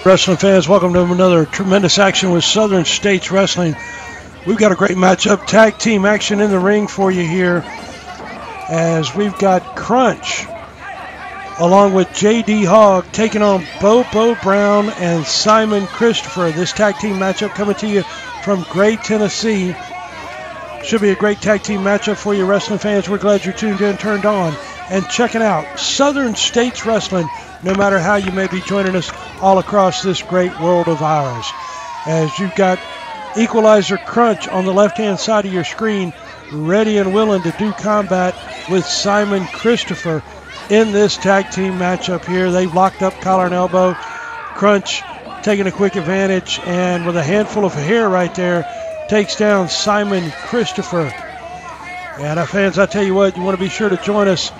Wrestling fans, welcome to another tremendous action with Southern States Wrestling. We've got a great matchup, tag team action in the ring for you here, as we've got Crunch along with J.D. Hogg taking on Bobo Brown and Simon Christopher. This tag team matchup coming to you from Gray, Tennessee. Should be a great tag team matchup for you wrestling fans. We're glad you're tuned in, turned on, and checking out Southern States Wrestling, no matter how you may be joining us all across this great world of ours. As you've got Equalizer Crunch on the left-hand side of your screen, ready and willing to do combat with Simon Christopher in this tag team matchup here. They've locked up collar and elbow. Crunch taking a quick advantage, and with a handful of hair right there, takes down Simon Christopher. And fans, I tell you what, you want to be sure to join us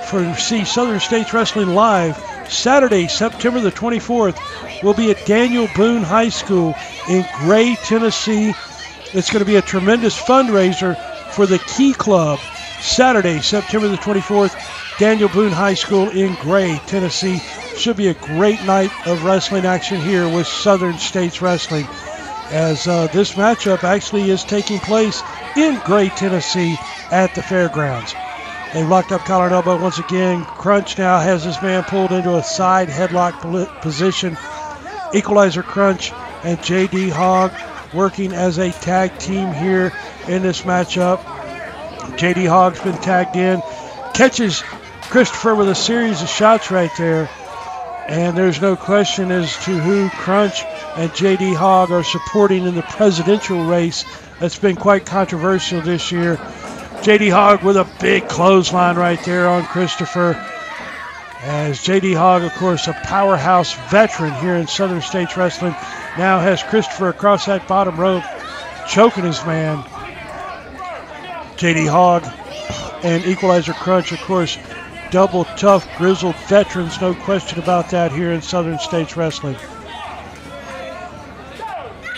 for see Southern States Wrestling live Saturday, September the 24th. We'll be at Daniel Boone High School in Gray, Tennessee. It's going to be a tremendous fundraiser for the Key Club. Saturday, September the 24th, Daniel Boone High School in Gray, Tennessee. Should be a great night of wrestling action here with Southern States Wrestling, as this matchup actually is taking place in Gray, Tennessee at the fairgrounds. They've locked up collar and elbow once again. Crunch now has this man pulled into a side headlock position. Equalizer Crunch and J.D. Hogg working as a tag team here in this matchup. J.D. Hogg's been tagged in, catches Christopher with a series of shots right there. And there's no question as to who Crunch and J.D. Hogg are supporting in the presidential race. That's been quite controversial this year. J.D. Hogg with a big clothesline right there on Christopher. As J.D. Hogg, of course, a powerhouse veteran here in Southern States Wrestling, now has Christopher across that bottom rope, choking his man. J.D. Hogg and Equalizer Crunch, of course, double tough, grizzled veterans, no question about that here in Southern States Wrestling.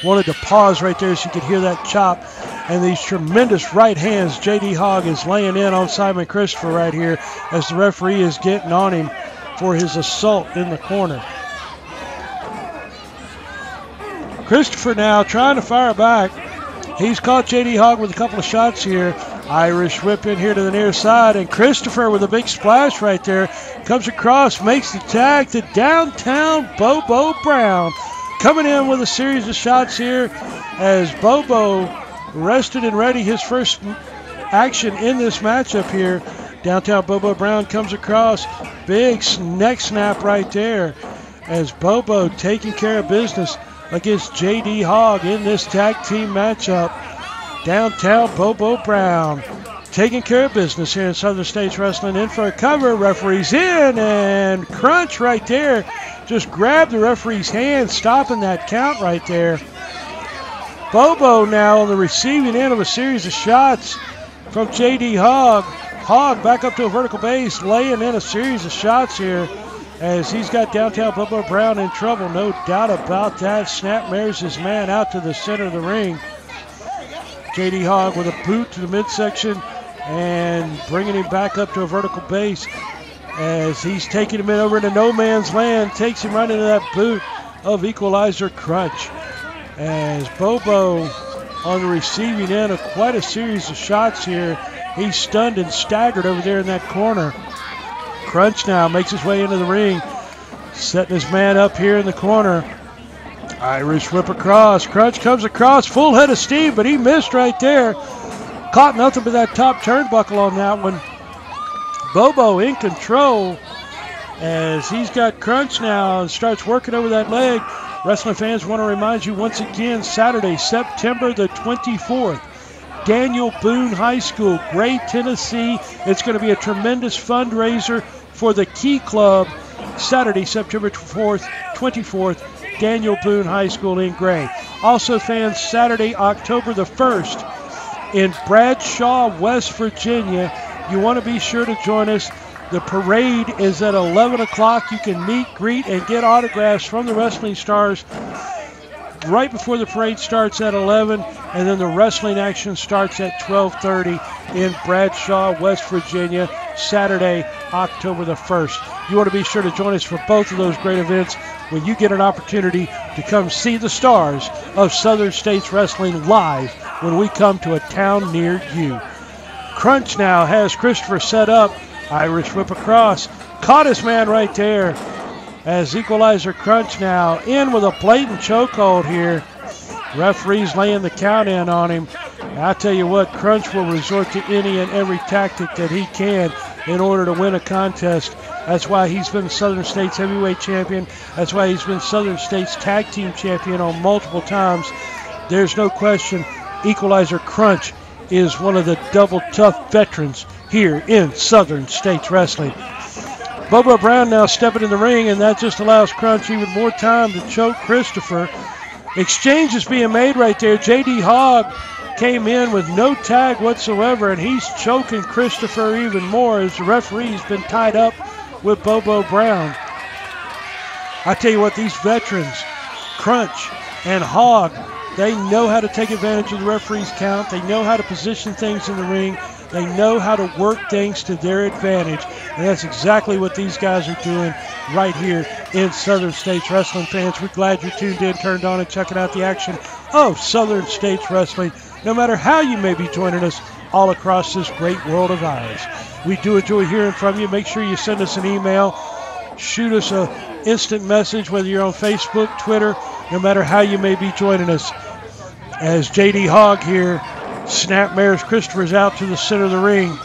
Wanted to pause right there so you could hear that chop. And these tremendous right hands J.D. Hogg is laying in on Simon Christopher right here as the referee is getting on him for his assault in the corner. Christopher now trying to fire back. He's caught J.D. Hogg with a couple of shots here. Irish whip in here to the near side, and Christopher with a big splash right there comes across, makes the tag to downtown Bobo Brown. Coming in with a series of shots here as Bobo rested and ready, his first action in this matchup here. Downtown Bobo Brown comes across, big neck snap right there as Bobo taking care of business against J.D. Hogg in this tag team matchup. Downtown Bobo Brown taking care of business here in Southern States Wrestling. In for a cover, referee's in, and Crunch right there just grabbed the referee's hand, stopping that count right there. Bobo now on the receiving end of a series of shots from J.D. Hogg. Hogg back up to a vertical base, laying in a series of shots here as he's got downtown Bobo Brown in trouble. No doubt about that. Snapmares his man out to the center of the ring. J.D. Hogg with a boot to the midsection and bringing him back up to a vertical base as he's taking him in over into no man's land, takes him right into that boot of Equalizer Crunch. As Bobo on the receiving end of quite a series of shots here. He's stunned and staggered over there in that corner. Crunch now makes his way into the ring, setting his man up here in the corner. Irish whip across. Crunch comes across, full head of steam, but he missed right there. Caught nothing but that top turnbuckle on that one. Bobo in control as he's got Crunch now and starts working over that leg. Wrestling fans, want to remind you once again, Saturday, September the 24th, Daniel Boone High School, Gray, Tennessee. It's going to be a tremendous fundraiser for the Key Club. Saturday, September 24th, Daniel Boone High School in Gray. Also, fans, Saturday, October the 1st, in Bradshaw, West Virginia. You want to be sure to join us. The parade is at 11 o'clock. You can meet, greet, and get autographs from the wrestling stars right before the parade starts at 11, and then the wrestling action starts at 12:30 in Bradshaw, West Virginia. Saturday, October the 1st. You want to be sure to join us for both of those great events when you get an opportunity to come see the stars of Southern States Wrestling live when we come to a town near you. Crunch now has Christopher set up. Irish whip across. Caught his man right there. As Equalizer Crunch now in with a blatant chokehold here. Referee's laying the count in on him. I tell you what, Crunch will resort to any and every tactic that he can in order to win a contest. That's why he's been Southern States Heavyweight Champion. That's why he's been Southern States Tag Team Champion on multiple times. There's no question Equalizer Crunch is one of the double tough veterans here in Southern States Wrestling. Bobo Brown now stepping in the ring, and that just allows Crunch even more time to choke Christopher. Exchange is being made right there. J.D. Hogg came in with no tag whatsoever, and he's choking Christopher even more as the referee's been tied up with Bobo Brown. I tell you what, these veterans, Crunch and Hogg, they know how to take advantage of the referee's count. They know how to position things in the ring. They know how to work things to their advantage. And that's exactly what these guys are doing right here in Southern States Wrestling. Fans, we're glad you're tuned in, turned on, and checking out the action of Southern States Wrestling. No matter how you may be joining us all across this great world of ours. We do enjoy hearing from you. Make sure you send us an email. Shoot us an instant message, whether you're on Facebook, Twitter, no matter how you may be joining us. As J.D. Hogg here snapmares Christopher's out to the center of the ring.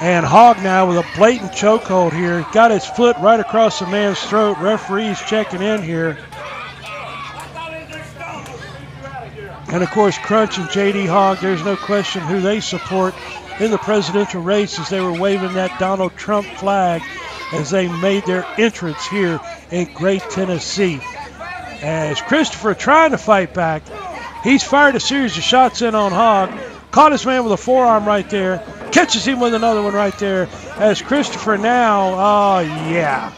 And Hogg now with a blatant chokehold here. Got his foot right across the man's throat. Referee's checking in here. And of course, Crunch and J.D. Hogg, there's no question who they support in the presidential race as they were waving that Donald Trump flag as they made their entrance here in Great Tennessee. As Christopher trying to fight back, he's fired a series of shots in on Hogg. Caught his man with a forearm right there. Catches him with another one right there. As Christopher now, oh yeah.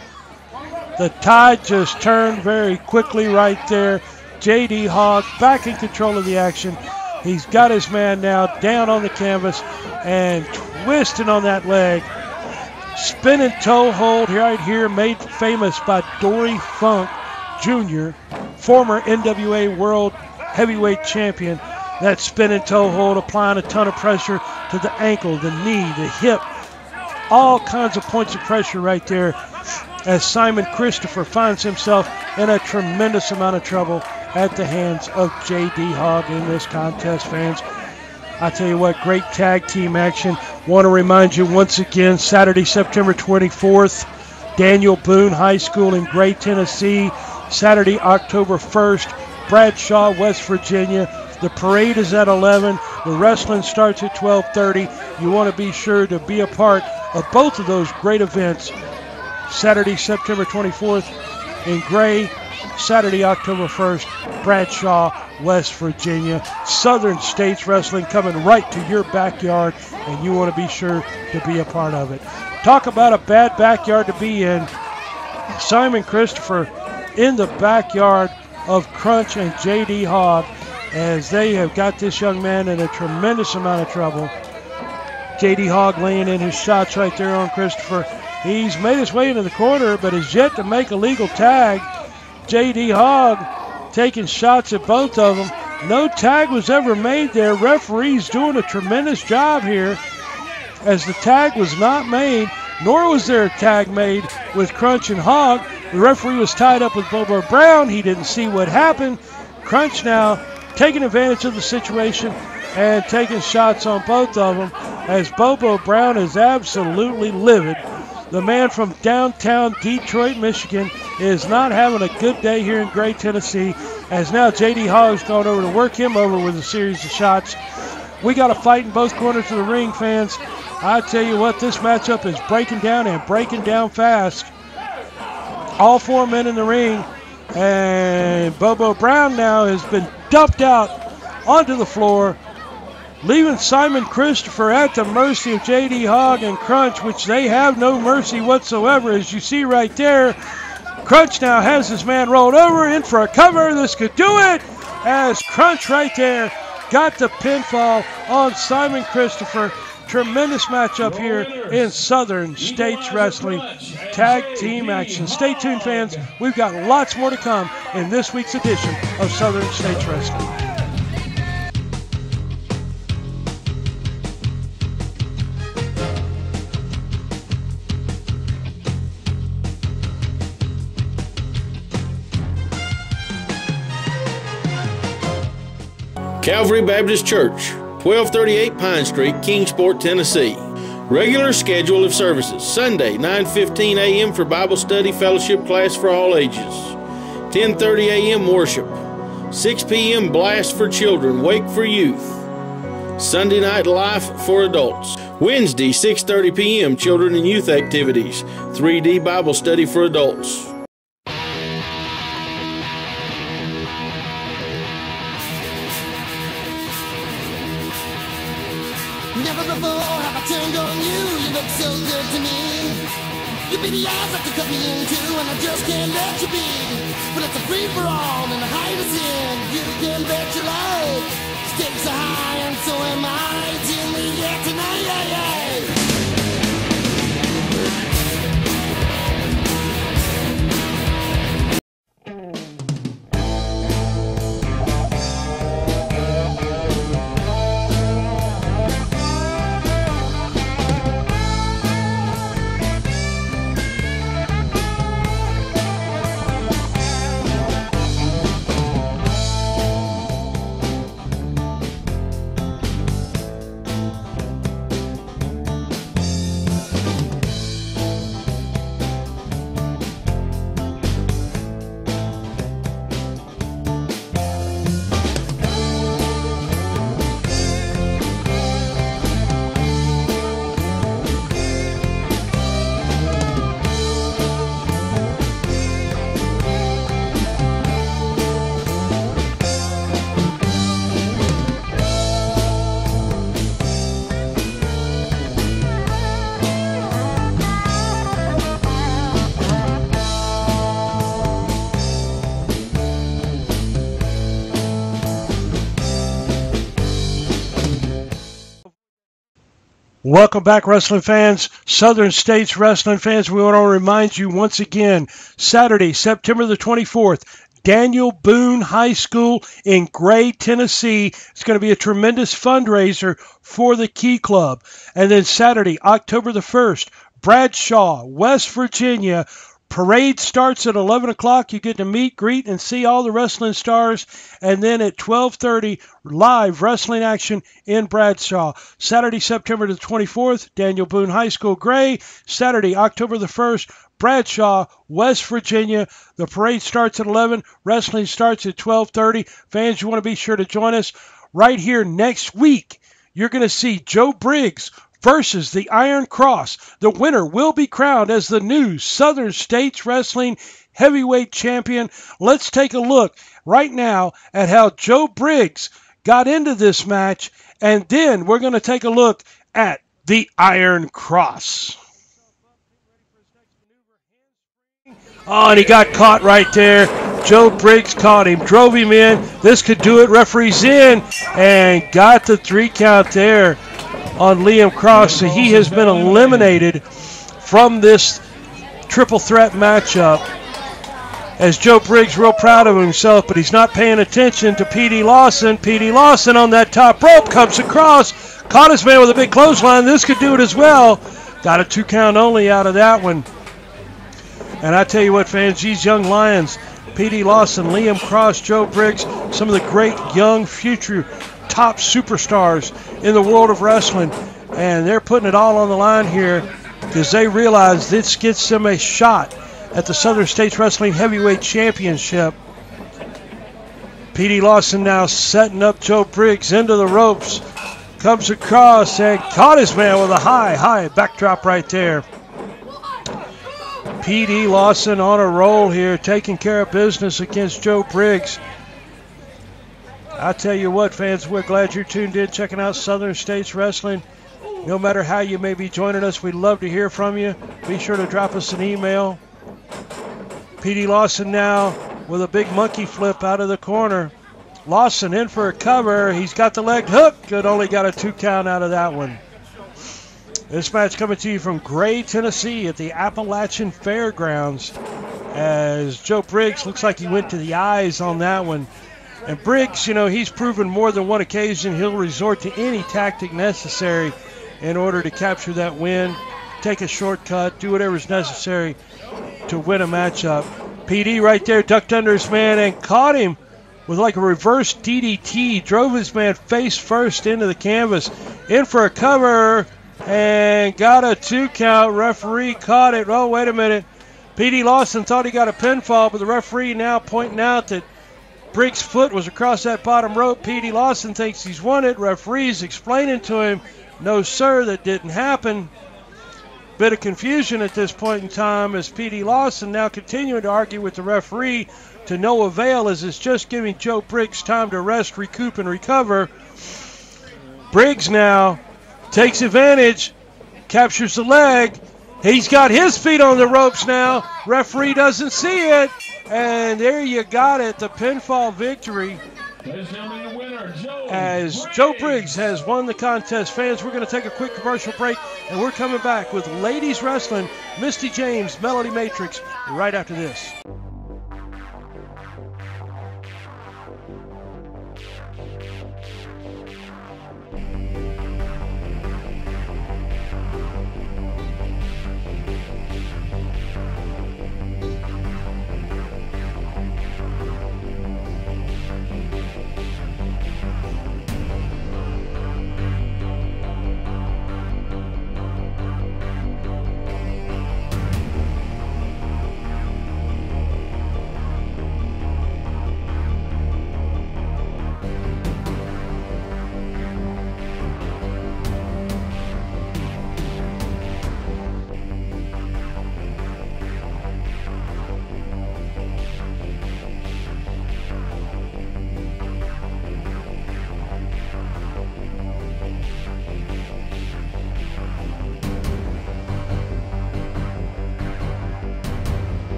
The tide just turned very quickly right there. J.D. Hogg back in control of the action. He's got his man now down on the canvas and twisting on that leg. Spinning toe hold right here, made famous by Dory Funk Jr., former NWA World Heavyweight Champion. That spinning toe hold applying a ton of pressure to the ankle, the knee, the hip. All kinds of points of pressure right there as Simon Christopher finds himself in a tremendous amount of trouble at the hands of J.D. Hogg in this contest, fans. I tell you what, great tag team action. Want to remind you once again, Saturday, September 24th, Daniel Boone High School in Gray, Tennessee. Saturday, October 1st, Bradshaw, West Virginia. The parade is at 11. The wrestling starts at 12:30. You want to be sure to be a part of both of those great events. Saturday, September 24th in Gray. Saturday, October 1st, Bradshaw, West Virginia. Southern States Wrestling coming right to your backyard, and you want to be sure to be a part of it. Talk about a bad backyard to be in. Simon Christopher in the backyard of Crunch and J.D. Hogg as they have got this young man in a tremendous amount of trouble. J.D. Hogg laying in his shots right there on Christopher. He's made his way into the corner, but is yet to make a legal tag. J.D. Hogg taking shots at both of them. No tag was ever made there. Referee's doing a tremendous job here as the tag was not made, nor was there a tag made with Crunch and Hogg. The referee was tied up with Bobo Brown. He didn't see what happened. Crunch now taking advantage of the situation and taking shots on both of them as Bobo Brown is absolutely livid. The man from downtown Detroit, Michigan is not having a good day here in Gray, Tennessee, as now J.D. Hogg's gone over to work him over with a series of shots. We got a fight in both corners of the ring, fans. I tell you what, this matchup is breaking down and breaking down fast. All four men in the ring, and Bobo Brown now has been dumped out onto the floor, leaving Simon Christopher at the mercy of J.D. Hogg and Crunch, which they have no mercy whatsoever, as you see right there. Crunch now has his man rolled over, in for a cover. This could do it, as Crunch right there got the pinfall on Simon Christopher. Tremendous matchup here in Southern States Wrestling. Tag team action. Stay tuned, fans. We've got lots more to come in this week's edition of Southern States Wrestling. Calvary Baptist Church, 1238 Pine Street, Kingsport, Tennessee. Regular schedule of services: Sunday, 9:15 a.m. for Bible study fellowship class for all ages. 10:30 a.m. worship. 6 p.m. blast for children, wake for youth. Sunday night life for adults. Wednesday, 6:30 p.m. children and youth activities. 3D Bible study for adults. Never before have I turned on you. You look so good to me. You be the eyes that could cut me into, and I just can't let you be. But it's a free for all, and the height is in. You can bet your life. Stakes are high, and so am I. Till we get tonight, yeah, yeah. Welcome back, wrestling fans, Southern States Wrestling fans. We want to remind you once again, Saturday, September the 24th, Daniel Boone High School in Gray, Tennessee. It's going to be a tremendous fundraiser for the Key Club. And then Saturday, October the 1st, Bradshaw, West Virginia. Parade starts at 11 o'clock. You get to meet, greet, and see all the wrestling stars. And then at 12:30, live wrestling action in Bradshaw. Saturday, September the 24th, Daniel Boone High School, Gray. Saturday, October the 1st, Bradshaw, West Virginia. The parade starts at 11. Wrestling starts at 12:30. Fans, you want to be sure to join us right here next week. You're going to see Joe Briggs versus the Iron Cross. The winner will be crowned as the new Southern States Wrestling Heavyweight Champion. Let's take a look right now at how Joe Briggs got into this match, and then we're going to take a look at the Iron Cross. Oh, and he got caught right there. Joe Briggs caught him, drove him in. This could do it. Referee's in and got the 3 count there on Liam Cross. So he has been eliminated from this triple threat matchup. As Joe Briggs real proud of himself, but he's not paying attention to P.D. Lawson. P.D. Lawson on that top rope comes across, caught his man with a big clothesline. This could do it as well. Got a 2 count only out of that one. And I tell you what, fans, these young Lions, P.D. Lawson, Liam Cross, Joe Briggs, some of the great young future top superstars in the world of wrestling, and they're putting it all on the line here because they realize this gets them a shot at the Southern States Wrestling Heavyweight Championship. P.D. Lawson now setting up Joe Briggs into the ropes, comes across and caught his man with a high backdrop right there. P.D. Lawson on a roll here, taking care of business against Joe Briggs. I tell you what, fans, we're glad you're tuned in, checking out Southern States Wrestling. No matter how you may be joining us, we'd love to hear from you. Be sure to drop us an email. P.D. Lawson now with a big monkey flip out of the corner. Lawson in for a cover. He's got the leg hook. Good, only got a 2 count out of that one. This match coming to you from Gray, Tennessee at the Appalachian Fairgrounds, as Joe Briggs looks like he went to the eyes on that one. And Briggs, you know, he's proven more than one occasion he'll resort to any tactic necessary in order to capture that win, take a shortcut, do whatever's necessary to win a matchup. PD right there ducked under his man and caught him with like a reverse DDT, drove his man face first into the canvas, in for a cover, and got a 2 count. Referee caught it. Oh, wait a minute. P.D. Lawson thought he got a pinfall, but the referee now pointing out that Briggs' foot was across that bottom rope. P.D. Lawson thinks he's won it. Referee's explaining to him, no, sir, that didn't happen. Bit of confusion at this point in time as P.D. Lawson now continuing to argue with the referee to no avail, as it's just giving Joe Briggs time to rest, recoup, and recover. Briggs now takes advantage, captures the leg. He's got his feet on the ropes now. Referee doesn't see it. And there you got it, the pinfall victory, as Joe Briggs has won the contest. Fans, we're going to take a quick commercial break, and we're coming back with Ladies Wrestling, Misty James, Melody Matrix, right after this.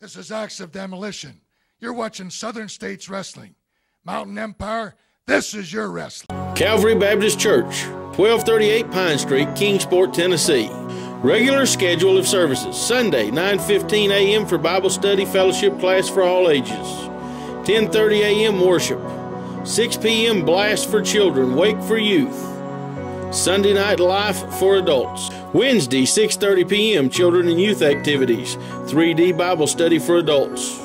This is Acts of Demolition. You're watching Southern States Wrestling. Mountain Empire, this is your wrestling. Calvary Baptist Church, 1238 Pine Street, Kingsport, Tennessee. Regular schedule of services: Sunday, 9:15 a.m. for Bible study fellowship class for all ages. 10:30 a.m. worship. 6 p.m. blast for children, wake for youth. Sunday night life for adults. Wednesday, 6:30 p.m. children and youth activities. 3D Bible study for adults.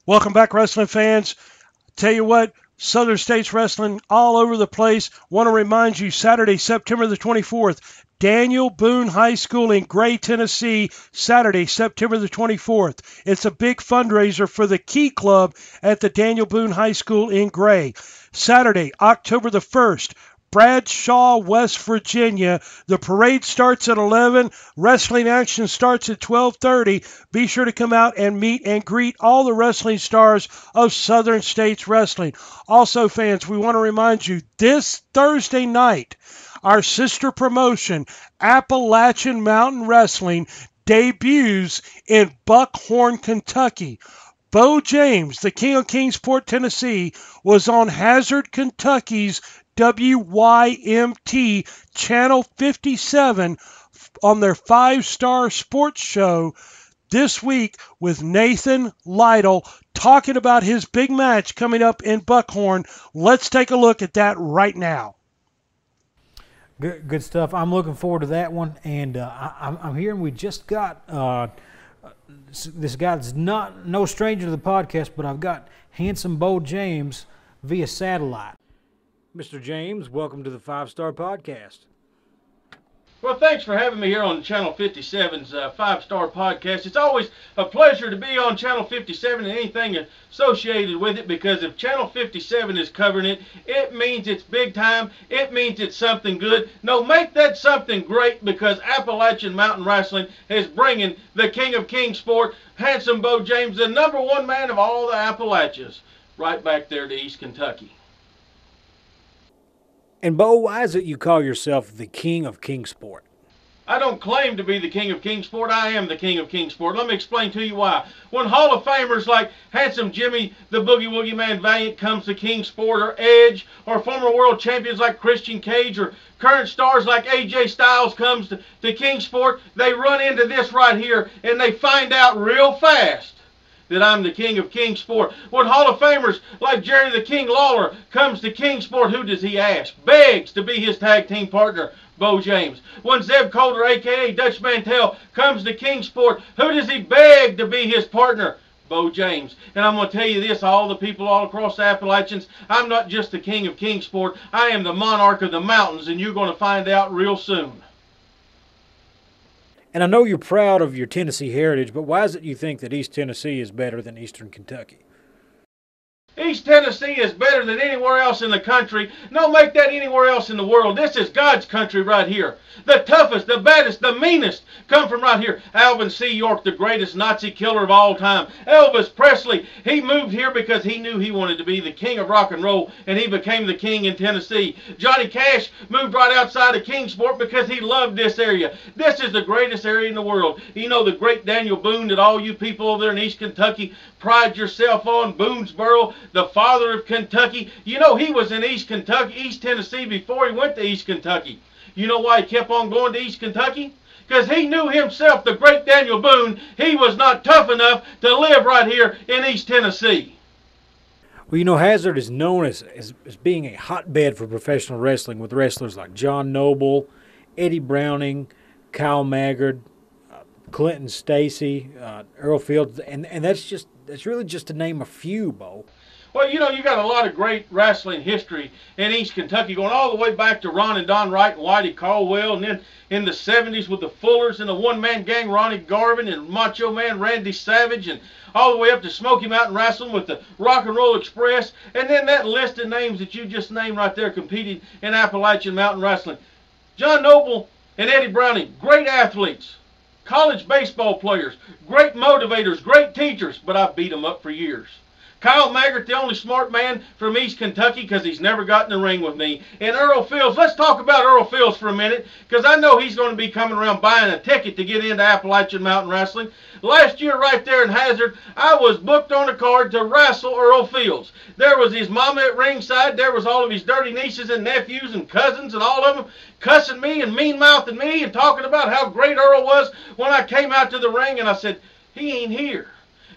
Welcome back, wrestling fans. Tell you what, Southern States Wrestling all over the place. Want to remind you, Saturday, September the 24th, Daniel Boone High School in Gray, Tennessee, Saturday, September the 24th. It's a big fundraiser for the Key Club at the Daniel Boone High School in Gray. Saturday, October the 1st, Bradshaw, West Virginia. The parade starts at 11. Wrestling action starts at 12:30. Be sure to come out and meet and greet all the wrestling stars of Southern States Wrestling. Also, fans, we want to remind you, this Thursday night, our sister promotion, Appalachian Mountain Wrestling, debuts in Buckhorn, Kentucky. Bo James, the king of Kingsport, Tennessee, was on Hazard, Kentucky's WYMT Channel 57 on their 5-star sports show this week with Nathan Lytle talking about his big match coming up in Buckhorn. Let's take a look at that right now. Good stuff. I'm looking forward to that one, and I'm hearing we just got this guy that's no stranger to the podcast, but I've got handsome Bo James via satellite. Mr. James, welcome to the 5-Star Podcast. Well, thanks for having me here on Channel 57's 5-Star Podcast. It's always a pleasure to be on Channel 57 and anything associated with it, because if Channel 57 is covering it, it means it's big time. It means it's something good. No, make that something great, because Appalachian Mountain Wrestling is bringing the king of Kingsport, handsome Bo James, the #1 man of all the Appalachians, right back there to East Kentucky. And Bo, why is it you call yourself the king of Kingsport? I don't claim to be the king of Kingsport. I am the king of Kingsport. Let me explain to you why. When Hall of Famers like handsome Jimmy the Boogie Woogie Man Valiant comes to Kingsport, or Edge, or former world champions like Christian Cage, or current stars like AJ Styles comes to Kingsport, they run into this right here and they find out real fast that I'm the king of Kingsport. When Hall of Famers like Jerry the King Lawler comes to Kingsport, who does he ask? Begs to be his tag team partner, Bo James. When Zeb Coulter, a.k.a. Dutch Mantel, comes to Kingsport, who does he beg to be his partner? Bo James. And I'm going to tell you this, all the people all across the Appalachians, I'm not just the king of Kingsport, I am the monarch of the mountains, and you're going to find out real soon. And I know you're proud of your Tennessee heritage, but why is it you think that East Tennessee is better than Eastern Kentucky? East Tennessee is better than anywhere else in the country. No, make that anywhere else in the world. This is God's country right here. The toughest, the baddest, the meanest come from right here. Alvin C. York, the greatest Nazi killer of all time. Elvis Presley, he moved here because he knew he wanted to be the king of rock and roll, and he became the king in Tennessee. Johnny Cash moved right outside of Kingsport because he loved this area. This is the greatest area in the world. You know, the great Daniel Boone that all you people over there in East Kentucky pride yourself on, Boonesboro, the father of Kentucky. You know, he was in East Tennessee before he went to East Kentucky. You know why he kept on going to East Kentucky? Because he knew himself, the great Daniel Boone, he was not tough enough to live right here in East Tennessee. Well, you know, Hazard is known as being a hotbed for professional wrestling, with wrestlers like John Noble, Eddie Browning, Kyle Maggard, Clinton Stacy, Earl Feuds, and that's really just to name a few, Bo. Well, you know, you got a lot of great wrestling history in East Kentucky, going all the way back to Ron and Don Wright and Whitey Caldwell, and then in the 70s with the Fullers and the one-man gang, Ronnie Garvin and Macho Man Randy Savage, and all the way up to Smoky Mountain Wrestling with the Rock and Roll Express, and then that list of names that you just named right there competing in Appalachian Mountain Wrestling. John Noble and Eddie Browning, great athletes, college baseball players, great motivators, great teachers, but I beat them up for years. Kyle Maggard, the only smart man from East Kentucky, because he's never got in the ring with me. And Earl Feuds, let's talk about Earl Feuds for a minute, because I know he's going to be coming around buying a ticket to get into Appalachian Mountain Wrestling. Last year right there in Hazard, I was booked on a card to wrestle Earl Feuds. There was his mama at ringside. There was all of his dirty nieces and nephews and cousins and all of them cussing me and mean-mouthing me and talking about how great Earl was when I came out to the ring. And I said, he ain't here.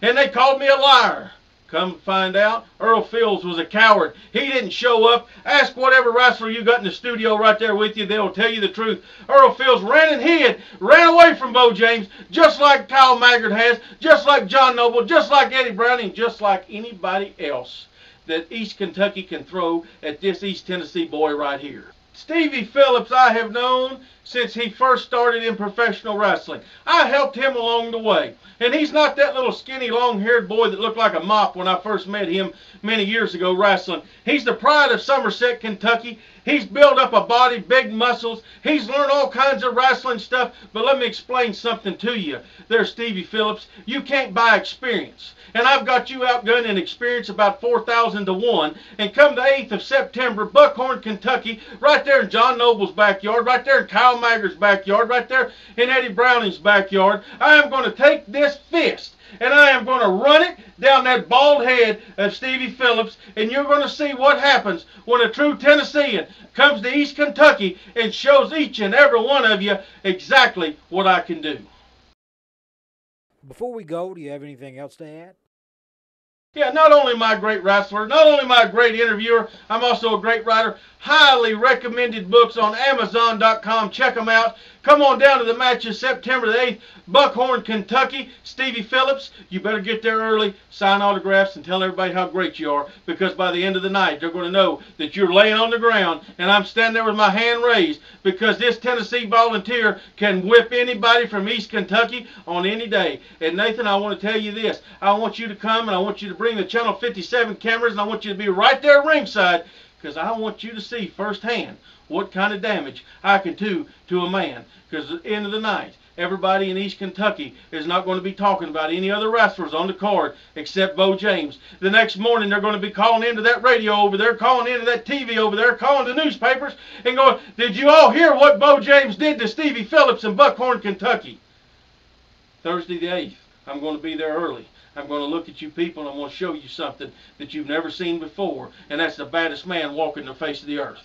And they called me a liar. Come to find out, Earl Feuds was a coward. He didn't show up. Ask whatever wrestler you got in the studio right there with you. They'll tell you the truth. Earl Feuds ran and hid, ran away from Bo James, just like Kyle Maggard has, just like John Noble, just like Eddie Browning, just like anybody else that East Kentucky can throw at this East Tennessee boy right here. Stevie Phillips I have known since he first started in professional wrestling. I helped him along the way. And he's not that little skinny, long-haired boy that looked like a mop when I first met him many years ago wrestling. He's the pride of Somerset, Kentucky. He's built up a body, big muscles. He's learned all kinds of wrestling stuff. But let me explain something to you there, Stevie Phillips. You can't buy experience. And I've got you outgunned in experience about 4,000 to 1. And come the 8th of September, Buckhorn, Kentucky, right there in John Noble's backyard, right there in Kyle Maggard's backyard, right there in Eddie Browning's backyard, I am going to take this fist and I am going to run it down that bald head of Stevie Phillips, and you're going to see what happens when a true Tennessean comes to East Kentucky and shows each and every one of you exactly what I can do. Before we go, do you have anything else to add? Yeah, not only am I a great wrestler, not only am I a great interviewer, I'm also a great writer. Highly recommended books on Amazon.com. Check them out. Come on down to the matches September the 8th, Buckhorn, Kentucky. Stevie Phillips, you better get there early, sign autographs, and tell everybody how great you are, because by the end of the night, they're going to know that you're laying on the ground, and I'm standing there with my hand raised, because this Tennessee volunteer can whip anybody from East Kentucky on any day. And Nathan, I want to tell you this. I want you to come, and I want you to bring the Channel 57 cameras, and I want you to be right there ringside, because I want you to see firsthand what kind of damage I can do to a man. Because at the end of the night, everybody in East Kentucky is not going to be talking about any other wrestlers on the card except Bo James. The next morning, they're going to be calling into that radio over there, calling into that TV over there, calling the newspapers, and going, did you all hear what Bo James did to Stevie Phillips in Buckhorn, Kentucky? Thursday the 8th, I'm going to be there early. I'm going to look at you people, and I'm going to show you something that you've never seen before, and that's the baddest man walking the face of the earth.